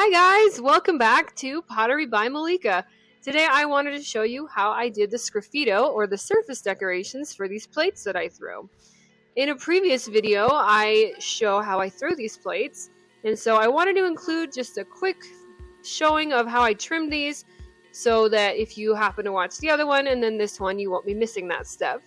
Hi guys, welcome back to Pottery by Malika. Today I wanted to show you how I did the sgraffito or the surface decorations for these plates that I threw. In a previous video I show how I threw these plates, and so I wanted to include just a quick showing of how I trimmed these so that if you happen to watch the other one and then this one, you won't be missing that step.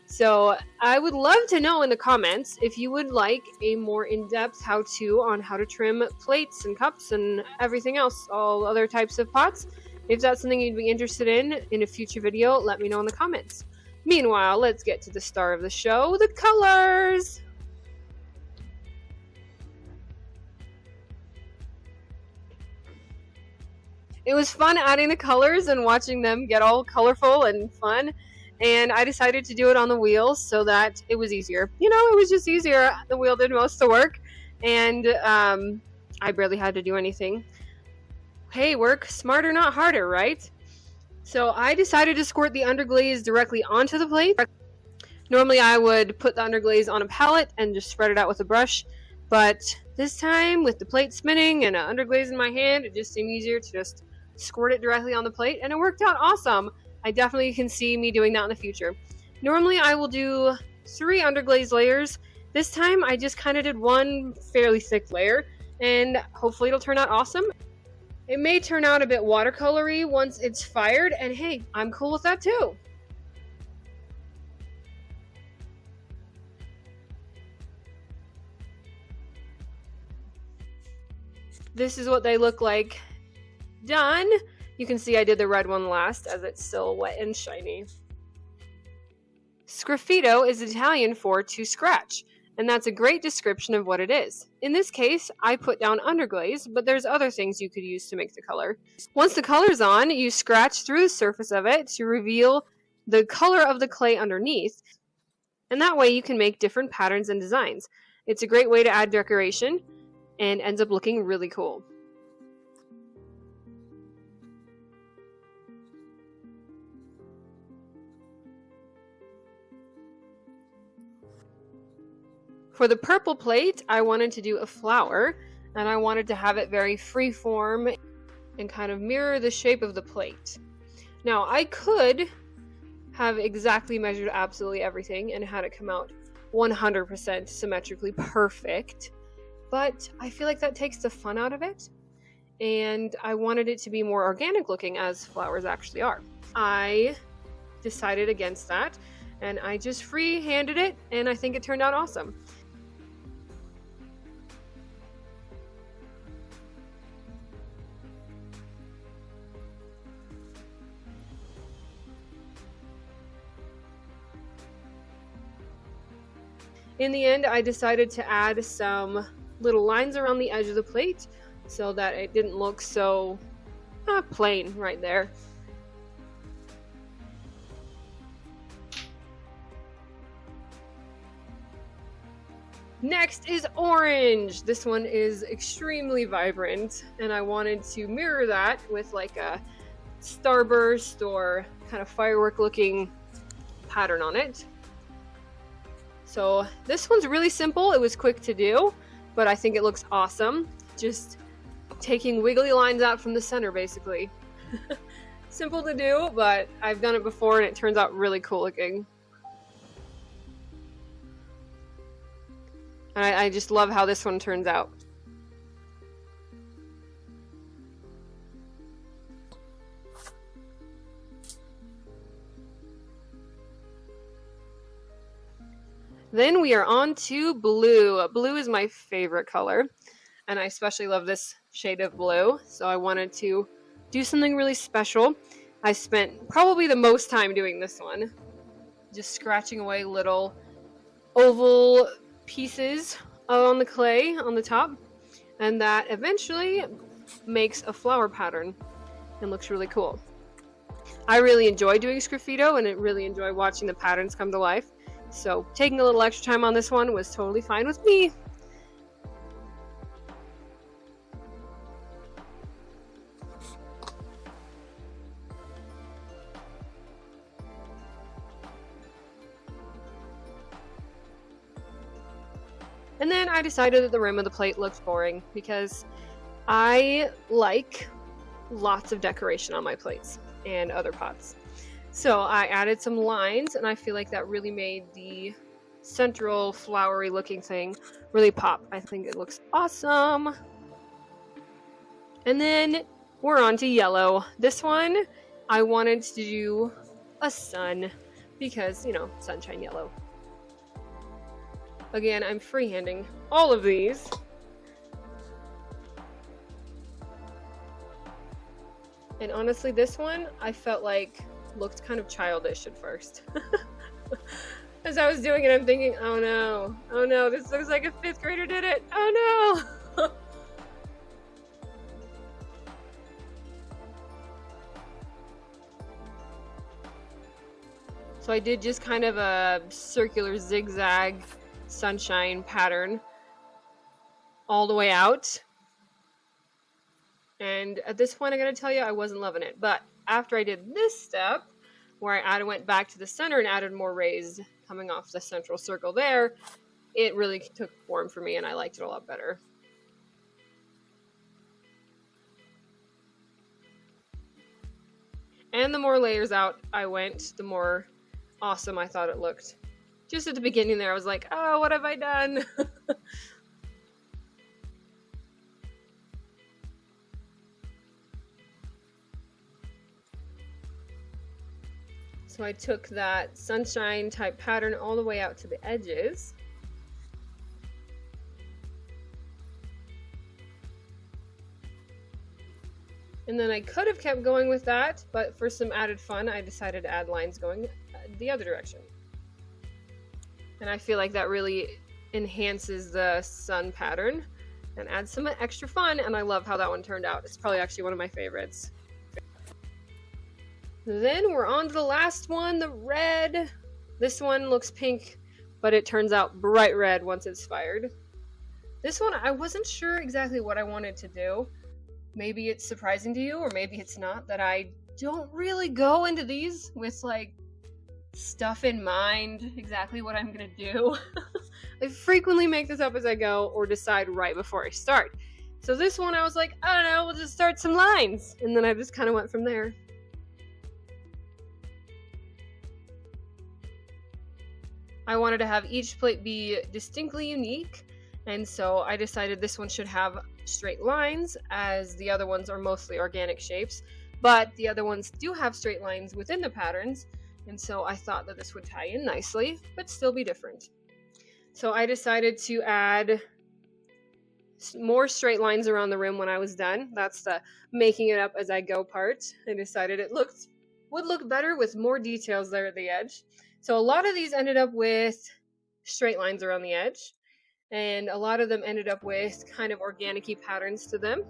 So I would love to know in the comments if you would like a more in-depth how-to on how to trim plates and cups and everything else, all other types of pots. If that's something you'd be interested in a future video, let me know in the comments. Meanwhile, let's get to the star of the show, the colors! It was fun adding the colors and watching them get all colorful and fun. And I decided to do it on the wheels so that it was easier. You know, it was just easier. The wheel did most of the work, and I barely had to do anything. Hey, work smarter, not harder, right? So I decided to squirt the underglaze directly onto the plate. Normally I would put the underglaze on a palette and just spread it out with a brush, but this time with the plate spinning and an underglaze in my hand, it just seemed easier to just squirt it directly on the plate, and it worked out awesome. I definitely can see me doing that in the future. Normally I will do 3 underglaze layers. This time I just kind of did one fairly thick layer, and hopefully it'll turn out awesome. It may turn out a bit watercolory once it's fired, and hey, I'm cool with that too. This is what they look like done. You can see I did the red one last as it's still wet and shiny. Sgraffito is Italian for to scratch, and that's a great description of what it is. In this case, I put down underglaze, but there's other things you could use to make the color. Once the color's on, you scratch through the surface of it to reveal the color of the clay underneath, and that way you can make different patterns and designs. It's a great way to add decoration and ends up looking really cool. For the purple plate, I wanted to do a flower, and I wanted to have it very freeform and kind of mirror the shape of the plate. Now, I could have exactly measured absolutely everything and had it come out 100% symmetrically perfect, but I feel like that takes the fun out of it, and I wanted it to be more organic looking as flowers actually are. I decided against that, and I just free-handed it, and I think it turned out awesome. In the end, I decided to add some little lines around the edge of the plate so that it didn't look so plain right there. Next is orange. This one is extremely vibrant, and I wanted to mirror that with like a starburst or kind of firework looking pattern on it. So this one's really simple. It was quick to do, but I think it looks awesome. Just taking wiggly lines out from the center, basically. Simple to do, but I've done it before and it turns out really cool looking. And I just love how this one turns out. Then we are on to blue. Blue is my favorite color, and I especially love this shade of blue, so I wanted to do something really special. I spent probably the most time doing this one, just scratching away little oval pieces on the clay on the top, and that eventually makes a flower pattern and looks really cool. I really enjoy doing sgraffito, and I really enjoy watching the patterns come to life. So taking a little extra time on this one was totally fine with me. And then I decided that the rim of the plate looked boring because I like lots of decoration on my plates and other pots. So I added some lines, and I feel like that really made the central flowery looking thing really pop. I think it looks awesome. And then we're on to yellow. This one, I wanted to do a sun because, you know, sunshine yellow. Again, I'm freehanding all of these. And honestly, this one, I felt like looked kind of childish at first. As I was doing it, I'm thinking, oh no, this looks like a 5th grader did it. Oh no. So I did just kind of a circular zigzag sunshine pattern all the way out. And at this point, I gotta tell you, I wasn't loving it. But after I did this step, where I went back to the center and added more rays coming off the central circle there, it really took form for me and I liked it a lot better. And the more layers out I went, the more awesome I thought it looked. Just at the beginning there, I was like, oh, what have I done? So I took that sunshine type pattern all the way out to the edges. And then I could have kept going with that, but for some added fun, I decided to add lines going the other direction. And I feel like that really enhances the sun pattern and adds some extra fun, and I love how that one turned out. It's probably actually one of my favorites. Then we're on to the last one, the red. This one looks pink, but it turns out bright red once it's fired. This one, I wasn't sure exactly what I wanted to do. Maybe it's surprising to you, or maybe it's not, that I don't really go into these with like stuff in mind, exactly what I'm gonna do. I frequently make this up as I go or decide right before I start. So this one I was like, I don't know, we'll just start some lines. And then I just kind of went from there. I wanted to have each plate be distinctly unique, and so I decided this one should have straight lines, as the other ones are mostly organic shapes, but the other ones do have straight lines within the patterns, and so I thought that this would tie in nicely, but still be different. So I decided to add more straight lines around the rim when I was done. That's the making it up as I go part. I decided it would look better with more details there at the edge. So a lot of these ended up with straight lines around the edge, and a lot of them ended up with kind of organic-y patterns to them.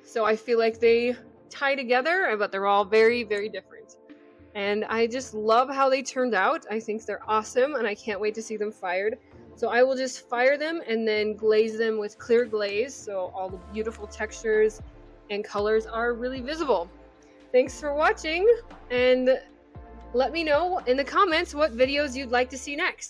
So I feel like they tie together, but they're all very, very different. And I just love how they turned out. I think they're awesome, and I can't wait to see them fired. So I will just fire them and then glaze them with clear glaze, so all the beautiful textures and colors are really visible. Thanks for watching, and let me know in the comments what videos you'd like to see next.